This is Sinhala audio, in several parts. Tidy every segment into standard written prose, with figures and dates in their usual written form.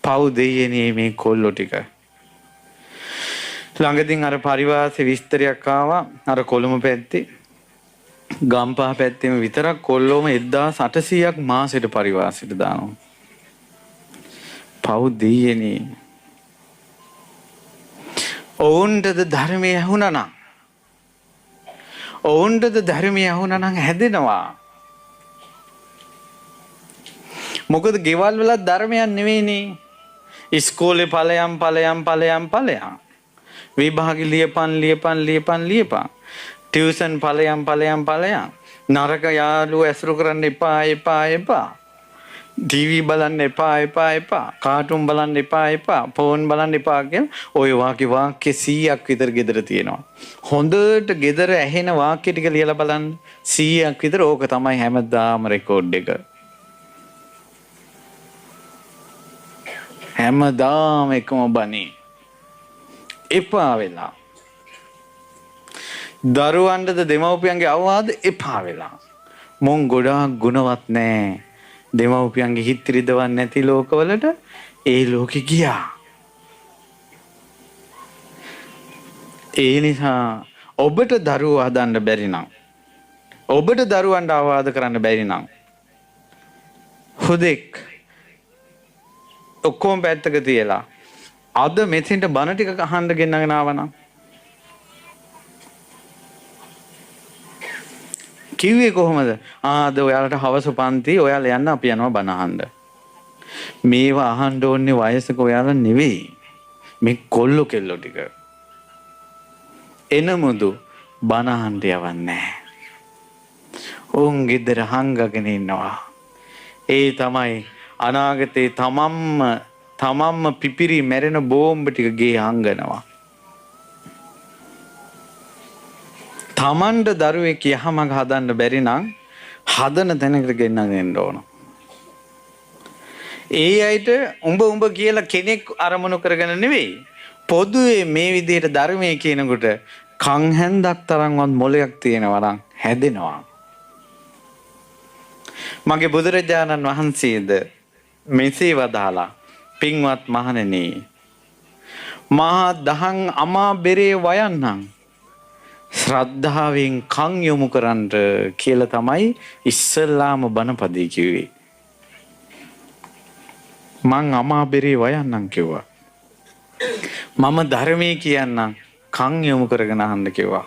පව් දෙයනේ මේ කොල්ලෝ ටික. ළඟදින් අර පරිවාසයේ විස්තරයක් ආවා. අර කොළඹ පැත්තේ ගම්පහ පැත්තේම විතරක් කොල්ලෝම 1800ක් මාසෙට පරිවාසයට දානවා. පව් දෙයනේ. ඔවුන්ටද ධර්මය ඇහුණා නම් හැදෙනවා. මොකද ගෙවල් වල ධර්මයක් නෙවෙයිනේ. ඉස්කෝලේ ඵලයන් විභාගෙ ලියපන් ටියුෂන් ඵලයන් නරක යාළුවෝ ඇසුරු කරන්න එපා ටීවී බලන්න එපා කාටුන් බලන්න එපා ෆෝන් බලන්න එපා කියලා ওই වාක්‍ය 100ක් විතර ගෙදර තියෙනවා. හොඳට ගෙදර ඇහෙන වාක්‍ය ටික ලියලා බලන්න 100ක් විතර. ඕක තමයි හැමදාම රෙකෝඩ් එක. හැමදාම එකම බණේ. එපා වෙලා. දරුවන්ටද දෙමව්පියන්ගේ අවවාද එපා වෙලා. මොන් ගොඩාක් ගුණවත් නෑ. දෙමව්පියන්ගේ හිත් රිදවන්නේ නැති ලෝකවලට ඒ ලෝකෙ ගියා. ඒ නිසා ඔබට දරුවෝ හදන්න බැරි නම්, ඔබට දරුවන්ට අවවාද කරන්න බැරි නම්, හුදෙක් ඔක්කොම පැත්තක තියලා අද මෙතෙන්ට බණ ටික අහන්න ගෙන්නගෙන ආවනම් කිව්වේ කොහොමද? ආද ඔයාලට හවස පන්ති ඔයාලා යන්න අපි යනවා බණ අහන්න. මේවා අහන්න ඕනේ වයසක ඔයාලා නෙවෙයි. මේ කොල්ලෝ කෙල්ලෝ ටික. එනමුදු බණ අහන්න යවන්නේ. උන් ගෙදර හංගගෙන ඉන්නවා. ඒ තමයි අනාගතේ තමන්ම පිපිරි මැරෙන බෝම්බ ටික ගේ හංගනවා. තමන්ට දරුවෙක් යහමඟ හදන්න බැරි නම් හදන තැනකට ගෙන්නගෙන ඕන. ඒ අයට උඹ කියලා කෙනෙක් අරමුණු කරගෙන නෙවෙයි. පොදුවේ මේ විදිහට ධර්මයේ කියනකොට කන් හැන්දක් තරම්වත් මොලයක් තියෙනවා නම් හැදෙනවා. මගේ බුදුරජාණන් වහන්සේද මෙසේ වදාලා, පින්වත් මහණෙනි, මහා දහං අමා බෙරේ වයන්නම් ශ්‍රද්ධාවෙන් කන් යොමු කරන්න කියලා තමයි ඉස්සල්ලාම බණපදේ කිව්වේ. මං අමාබෙරේ වයන්නම් කිව්වා. මම ධර්මයේ කියන්නම් කන් යොමු කරගෙන අහන්න කිව්වා.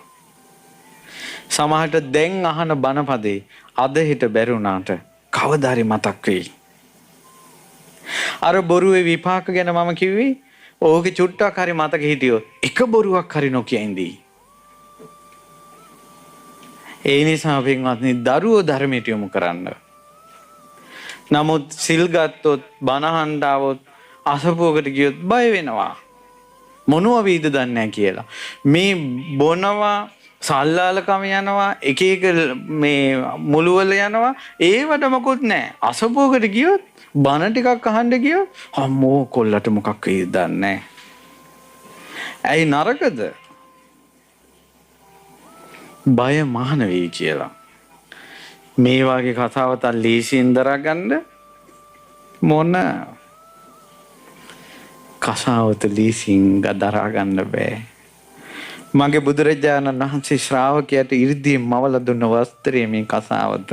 සමහරට දැන් අහන බණපදේ අද හිට බැරුණාට කවදා හරි මතක් වෙයි. අර බොරුවේ විපාක ගැන මම කිව්වේ ඕකේ චුට්ටක් හරි මතක හිටියොත් එක බොරුවක් හරි නොකිය ඉඳී. ඒ නිසා පින්වත්නි දරුවෝ ධර්මයට යොමු කරන්න. නමුත් සිල් ගත්තොත් බණ අහන්න આવොත් අසපුවකට ගියොත් බය වෙනවා. මොනවා වීද දන්නේ නැහැ කියලා. මේ බොනවා, සල්ලාලකම යනවා, එක මේ මුළුවල යනවා, ඒවට මොකුත් නැහැ. අසපුවකට ගියොත් බණ ටිකක් අහන්න ගියොත් අම්මෝ කොල්ලට මොකක් වෙයිද දන්නේ නැහැ. ඇයි නරකද? බය මහන වෙයි කියලා. මේ වගේ කතාවත ලීසින් දරගන්න මොන කසාවත ලීසින් දරා ගන්න බෑ. මගේ බුදුරජාණන් වහන්සේ ශ්‍රාවකයාට 이르දීන් මවලා දුන්න වස්ත්‍රයේ මේ කසාවත.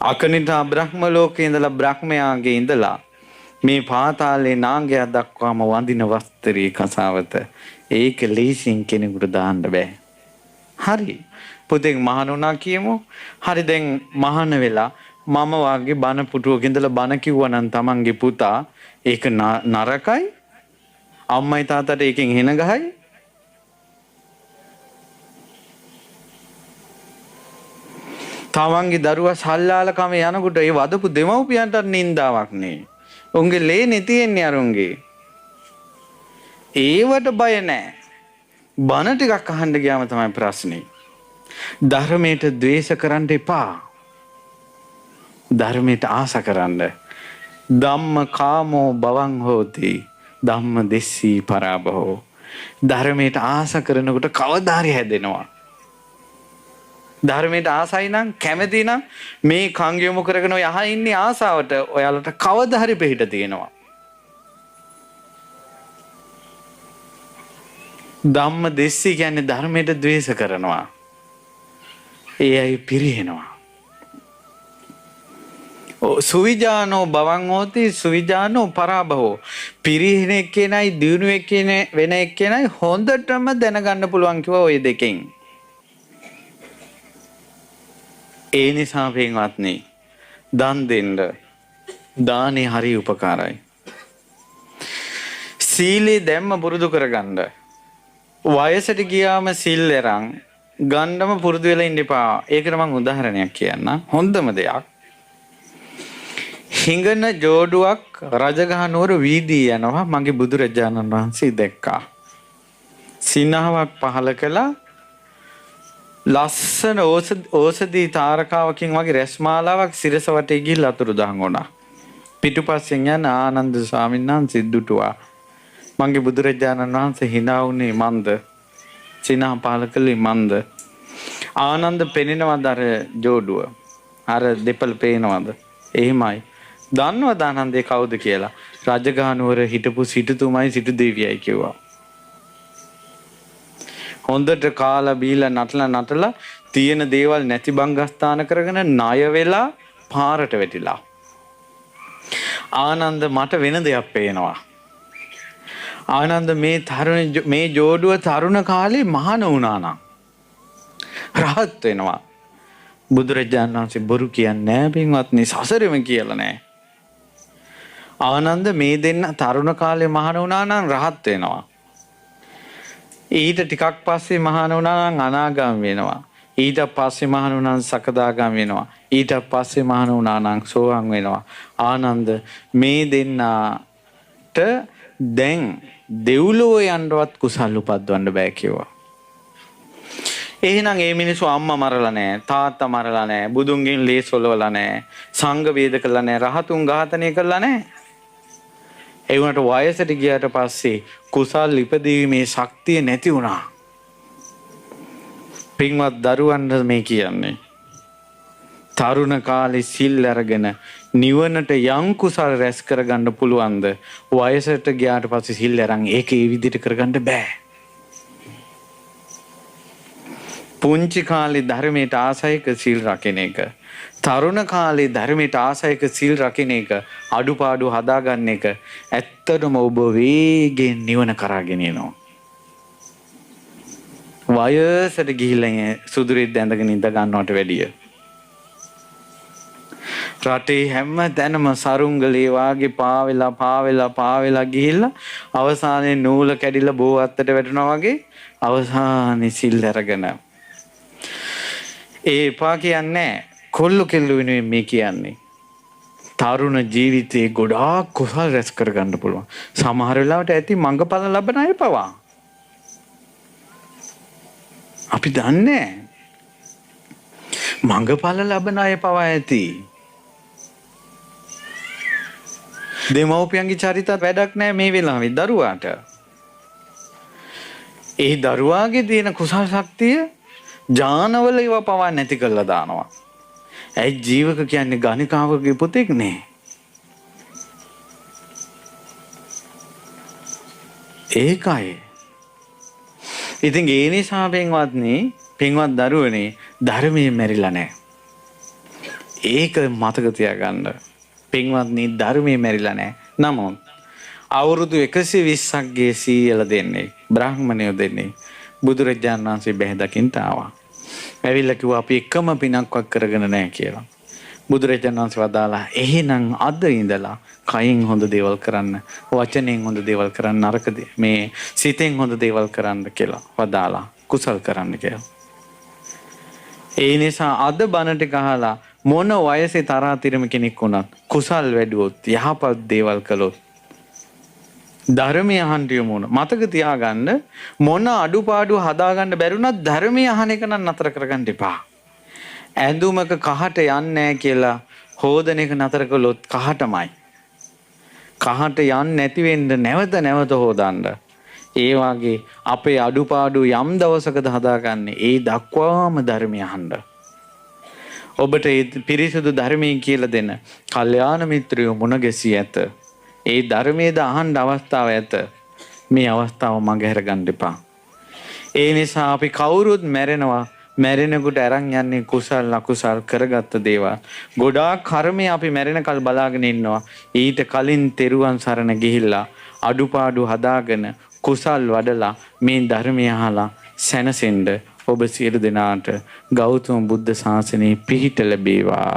අකනිටා බ්‍රහ්ම ලෝකේ ඉඳලා බ්‍රහ්මයාගේ ඉඳලා මේ පාතාලේ නාගයා දක්වාම වඳින වස්ත්‍රයේ කසාවත. ඒක ලීසින් කෙනෙකුට දාන්න බෑ. හරි. පුතෙක් මහාන වුණා කියමු. හරි, දැන් මහාන වෙලා මම වාගේ බණ පුටුවක ඉඳලා බණ කිව්වනම් තමන්ගේ පුතා ඒක නරකයි. අම්මයි තාත්තට ඒකෙන් හෙන ගහයි. තමන්ගේ දරුවා සල්ලාලකම යනකොට ඒ වදපු දෙමව්පියන්ට නින්දාවක් නේ. උන්ගේ ලේනේ තියෙන්නේ අරුන්ගේ. ඒවට බය නැහැ. බණ ටිකක් අහන්න ගියාම තමයි ප්‍රශ්නේ. ධර්මයට ද්වේෂ කරන්න එපා. ධර්මයට ආස කරන්න. ධම්ම කාමෝ භවං හෝති ධම්ම දෙස්සී පරාභවෝ. ධර්මයට ආස කරනකොට කවදා හරි හැදෙනවා. ධර්මයට ආසයි නම්, කැමති නම් මේ කන් යොමු කරගෙන ඔය අහ ඉන්නේ ආසාවට ඔයාලට කවදා හරි පිට තියෙනවා. ධම්ම දෙස්සී කියන්නේ ධර්මයට ද්වේෂ කරනවා. ඒ අය පිරිහෙනවා. සුවිජානෝ බවං හෝති සුවිජානෝ පරාභවෝ. පිරිහෙන එක්කෙනයි දියුණු එක්කෙන වෙන එක්කෙනයි හොඳටම දැනගන්න පුළුවන් කිව්වා ওই දෙකෙන්. ඒ නිසා පින්වත්නි දන් දෙන්න. දානේ හරි උපකාරයි. සීලේ දැම්ම පුරුදු කරගන්න. වයසට ගියාම සිල් එරන් ගන්නම පුරුදු වෙලා ඉන්න එපා. ඒකට මම උදාහරණයක් කියන්න. හොඳම දෙයක්. හිඟන ජෝඩුවක් රජගහ නුවර වීදී යනවා මගේ බුදුරජාණන් වහන්සේ දැක්කා. සිනහවක් පහල කළා. ලස්සන ඕසදී තාරකාවකින් වගේ රැස්මාලාවක් සිරස වටේ ගිහිල්ලා අතුරුදහන් වුණා. පිටුපස්සෙන් යන ආනන්ද ස්වාමීන් වහන්සේ දුටුවා. මගේ බුදුරජාණන් වහන්සේ hina වුණේ මන්ද? සිනහ පහල කළේ මන්ද? ආනන්ද පෙනෙනවද අර ජෝඩුව? අර දෙපළ පේනවද? එහෙමයි. දන්නවද ආනන්දේ කවුද කියලා? රජගහ නුවර හිටපු සිටුතුමයි සිටු දේවියයි කිව්වා. හොඳට කාලා බීලා නටලා තියෙන දේවල් නැති බංගස්ථාන කරගෙන ණය වෙලා පාරට වැටිලා. ආනන්ද මට වෙන දෙයක් පේනවා. ආනන්ද මේ ජෝඩුව තරුණ කාලේ මහාන වුණා නම් රහත් වෙනවා. බුදුරජාණන් වහන්සේ බොරු කියන්නේ නැහැ පින්වත්නි, සසරෙම කියලා නැහැ. ආනන්ද මේ දෙන්න තරුණ කාලේ මහාන වුණා නම් රහත් වෙනවා. ඊට ටිකක් පස්සේ මහාන වුණා නම් අනාගාමී වෙනවා. ඊට පස්සේ මහාන වුණා නම් සකදාගාමී වෙනවා. ඊට පස්සේ මහාන වුණා නම් සෝවාන් වෙනවා. ආනන්ද මේ දෙන්නාට දැන් දෙව්ලොව යන්නවත් කුසල් උපද්දවන්න බෑ කිව්වා. එහෙනම් මේ මිනිස්සු අම්මා මරලා නැහැ, තාත්තා මරලා නැහැ, බුදුන්ගෙන් ලේස් වලවලා නැහැ, සංඝ වේද කළා නැහැ, රහතුන් ඝාතනය කළා නැහැ. ඒ වුණාට වයසට ගියාට පස්සේ කුසල් ඉපදීමේ ශක්තිය නැති වුණා. පින්වත් දරුවන්ට මේ කියන්නේ තරුණ කාලේ සිල් අරගෙන නිවනට යම් කුසල් රැස් කරගන්න පුළුවන්ද? වයසට ගියාට පස්සේ සිල් අරන් ඒක ඒ විදිහට කරගන්න බෑ. පුංචි කාලේ ධර්මයට ආසයික සිල් රකින්න එක, තරුණ කාලේ ධර්මයට ආසයික සිල් රකින්න එක, අඩුපාඩු හදාගන්න එක ඇත්තටම ඔබ වේගෙන් නිවන කරාගෙන යනවා. වයසට ගිහිල්ලා සුදුරෙද්ද ඇඳගෙන ඉඳ ගන්නවට වැඩිය රටේ හැම තැනම සරුංගලේ වාගේ පාවෙලා ගිහිල්ලා අවසානයේ නූල කැඩිලා බෝ අත්තට වැටෙනවා වගේ අවසානයේ සිල් අරගෙන ඒ එපා කියන්නේ කොල්ලු කෙල්ලු වෙනුවෙන් මේ කියන්නේ තරුණ ජීවිතේ ගොඩාක් කුසල් රැස් කරගන්න පුළුවන්. සමහර වෙලාවට ඇති මඟපල ලබන අය පවා අපි දන්නේ මඟපල ලබන අය පවා ඇති. දෙමව්පියන්ගේ චරිතත් වැඩක් නැහැ මේ වෙලාවේ දරුවාට. ඒ දරුවාගේ තියෙන කුසල් ශක්තිය ජානවල ඒවා පවා නැති කරලා දානවා. ඇයි ජීවක කියන්නේ ගණිකාවකගේ පුතෙක් නේ. ඒකයි. ඉතින් ඒ නිසා පින්වත් දරුවනේ ධර්මයේ මැරිලා නැහැ. ඒක මතක තියාගන්න. පින්වත්නි ධර්මයේ මැරිලා නැහැ. නමුත් අවුරුදු 120ක් ගේ සීයල දෙන්නේ බ්‍රාහ්මණයෝ දෙන්නේ බුදුරජාණන් වහන්සේ බැහැ දකින්න ආවා. ඇවිල්ලා කිව්වා අපි එකම පිනක්වත් කරගෙන නැහැ කියලා. බුදුරජාණන් වහන්සේ වදාලා එහෙනම් අද ඉඳලා කයින් හොඳ දේවල් කරන්න, වචනෙන් හොඳ දේවල් කරන්න, නරක මේ සිතෙන් හොඳ දේවල් කරන්න කියලා වදාලා කුසල් කරන්න කියලා. ඒ නිසා අද බණ ටික අහලා මොන වයසේ තරාතිරම කෙනෙක් වුණත් කුසල් වැඩුවොත් යහපත් දේවල් කළොත් ධර්මය අහන්න යමු වුණා. මතක තියාගන්න මොන අඩුපාඩු හදාගන්න බැරුණත් ධර්මය අහන එක නම් නතර කරගන්න එපා. ඇඳුමක කහට යන්නේ නැහැ කියලා හොදන එක නතර කළොත් කහටමයි. කහට යන්නේ නැති වෙන්න නැවත හොදන්න. ඒ වාගේ අපේ අඩුපාඩු යම් දවසකද හදාගන්නේ ඒ දක්වාම ධර්මය අහන්න. ඔබට ඒ පිරිසුදු ධර්මයෙන් කියලා දෙන කල්යාණ මිත්‍රයෝ මුණ ගැසී ඇත. ඒ ධර්මයේද අහන්න අවස්ථාව ඇත. මේ අවස්ථාව මගහැර ගන්න එපා. ඒ නිසා අපි කවුරුත් මැරෙනවා. මැරෙනකොට අරන් යන්නේ කුසල් අකුසල් කරගත්ත දේවල්. ගොඩාක් කර්මය අපි මැරෙනකල් බලාගෙන ඉන්නවා. ඊට කලින් තෙරුවන් සරණ ගිහිල්ලා අඩුපාඩු හදාගෙන කුසල් වඩලා මේ ධර්මය අහලා සැනසෙන්න ඔබ සියලු දෙනාට ගෞතම බුද්ධ ශාසනයේ පිහිට ලැබේවා.